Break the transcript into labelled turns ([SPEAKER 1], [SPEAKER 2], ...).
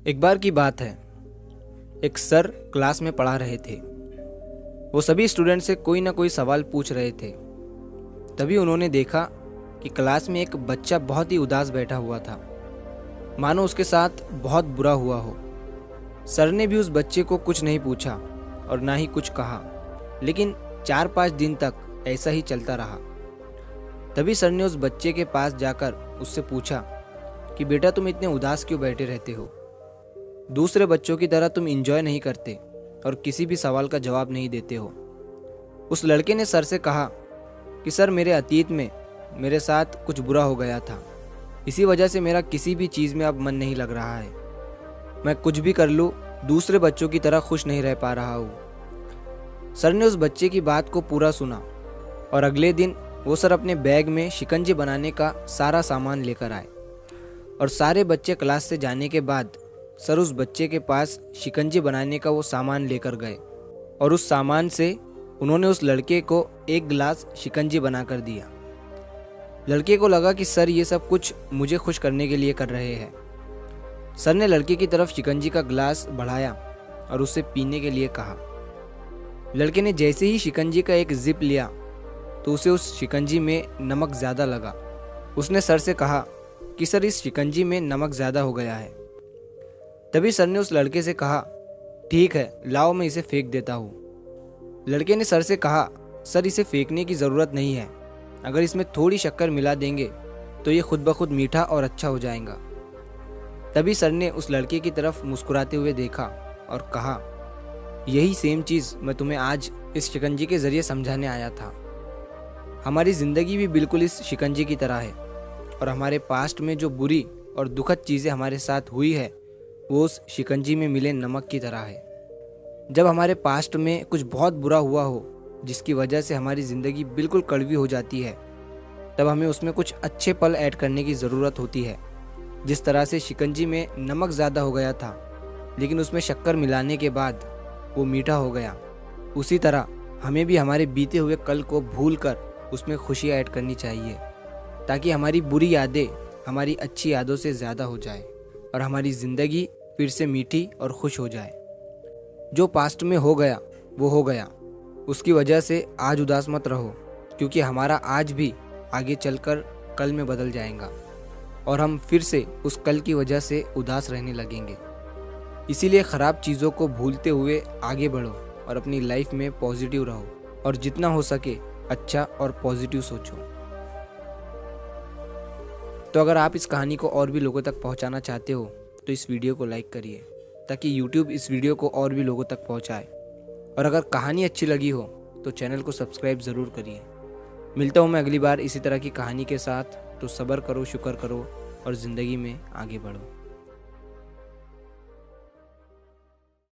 [SPEAKER 1] एक बार की बात है, एक सर क्लास में पढ़ा रहे थे। वो सभी स्टूडेंट से कोई ना कोई सवाल पूछ रहे थे। तभी उन्होंने देखा कि क्लास में एक बच्चा बहुत ही उदास बैठा हुआ था, मानो उसके साथ बहुत बुरा हुआ हो। सर ने भी उस बच्चे को कुछ नहीं पूछा और ना ही कुछ कहा, लेकिन 4-5 दिन तक ऐसा ही चलता रहा। तभी सर ने उस बच्चे के पास जाकर उससे पूछा कि बेटा, तुम इतने उदास क्यों बैठे रहते हो? दूसरे बच्चों की तरह तुम एंजॉय नहीं करते और किसी भी सवाल का जवाब नहीं देते हो। उस लड़के ने सर से कहा कि सर, मेरे अतीत में मेरे साथ कुछ बुरा हो गया था। इसी वजह से मेरा किसी भी चीज़ में अब मन नहीं लग रहा है। मैं कुछ भी कर लूँ, दूसरे बच्चों की तरह खुश नहीं रह पा रहा हूँ। सर ने उस बच्चे की बात को पूरा सुना और अगले दिन वो सर अपने बैग में शिकंजी बनाने का सारा सामान लेकर आए। और सारे बच्चे क्लास से जाने के बाद सर उस बच्चे के पास शिकंजी बनाने का वो सामान लेकर गए और उस सामान से उन्होंने उस लड़के को एक गिलास शिकंजी बनाकर दिया। लड़के को लगा कि सर ये सब कुछ मुझे खुश करने के लिए कर रहे हैं। सर ने लड़के की तरफ शिकंजी का गिलास बढ़ाया और उसे पीने के लिए कहा। लड़के ने जैसे ही शिकंजी का एक जिप लिया तो उसे उस शिकंजी में नमक ज़्यादा लगा। उसने सर से कहा कि सर, इस शिकंजी में नमक ज़्यादा हो गया है। तभी सर ने उस लड़के से कहा, ठीक है, लाओ मैं इसे फेंक देता हूँ। लड़के ने सर से कहा, सर, इसे फेंकने की ज़रूरत नहीं है। अगर इसमें थोड़ी शक्कर मिला देंगे तो ये खुद ब खुद मीठा और अच्छा हो जाएगा। तभी सर ने उस लड़के की तरफ मुस्कुराते हुए देखा और कहा, यही सेम चीज़ मैं तुम्हें आज इस शिकंजी के ज़रिए समझाने आया था। हमारी ज़िंदगी भी बिल्कुल इस शिकंजी की तरह है और हमारे पास्ट में जो बुरी और दुखद चीज़ें हमारे साथ हुई है वो उस शिकंजी में मिले नमक की तरह है। जब हमारे पास्ट में कुछ बहुत बुरा हुआ हो जिसकी वजह से हमारी ज़िंदगी बिल्कुल कड़वी हो जाती है, तब हमें उसमें कुछ अच्छे पल ऐड करने की ज़रूरत होती है। जिस तरह से शिकंजी में नमक ज़्यादा हो गया था लेकिन उसमें शक्कर मिलाने के बाद वो मीठा हो गया, उसी तरह हमें भी हमारे बीते हुए कल को भूल कर उसमें खुशियाँ ऐड करनी चाहिए, ताकि हमारी बुरी यादें हमारी अच्छी यादों से ज़्यादा हो जाए और हमारी ज़िंदगी फिर से मीठी और खुश हो जाए। जो पास्ट में हो गया वो हो गया, उसकी वजह से आज उदास मत रहो, क्योंकि हमारा आज भी आगे चलकर कल में बदल जाएगा और हम फिर से उस कल की वजह से उदास रहने लगेंगे। इसीलिए ख़राब चीज़ों को भूलते हुए आगे बढ़ो और अपनी लाइफ में पॉजिटिव रहो और जितना हो सके अच्छा और पॉजिटिव सोचो। तो अगर आप इस कहानी को और भी लोगों तक पहुंचाना चाहते हो तो इस वीडियो को लाइक करिए, ताकि YouTube इस वीडियो को और भी लोगों तक पहुंचाए। और अगर कहानी अच्छी लगी हो तो चैनल को सब्सक्राइब ज़रूर करिए। मिलता हूँ मैं अगली बार इसी तरह की कहानी के साथ। तो सब्र करो, शुक्र करो और ज़िंदगी में आगे बढ़ो।